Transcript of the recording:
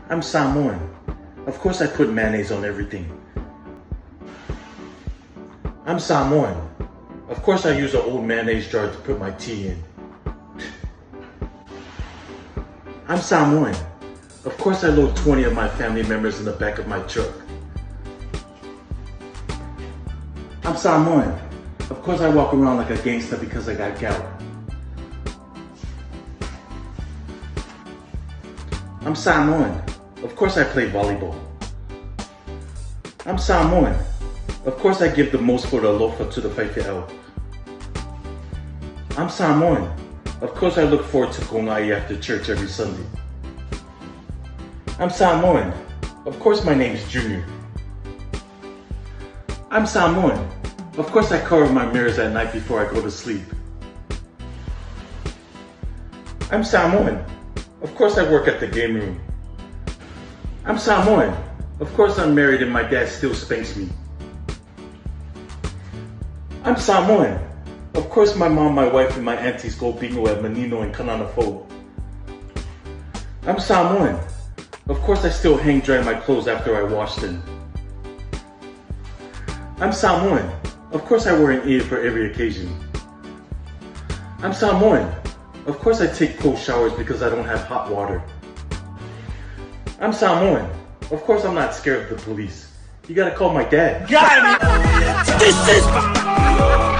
I'm Samoan. Of course I put mayonnaise on everything. I'm Samoan. Of course I use an old mayonnaise jar to put my tea in. I'm Samoan. Of course I load 20 of my family members in the back of my truck. I'm Samoan. Of course I walk around like a gangster because I got gout. I'm Samoan. Of course I play volleyball. I'm Samoan. Of course I give the most for the lofa to the Whaiwhiao. I'm Samoan. Of course I look forward to kongai after church every Sunday. I'm Samoan. Of course my name's Junior. I'm Samoan. Of course I cover my mirrors at night before I go to sleep. I'm Samoan. Of course I work at the game room. I'm Samoan. Of course I'm married and my dad still spanks me. I'm Samoan. Of course my mom, my wife, and my aunties go bingo at Manino and Kananafo. I'm Samoan. Of course I still hang dry my clothes after I wash them. I'm Samoan. Of course I wear an ear for every occasion. I'm Samoan. Of course I take cold showers because I don't have hot water. I'm Samoan. Of course I'm not scared of the police. You gotta call my dad. Got me! This is...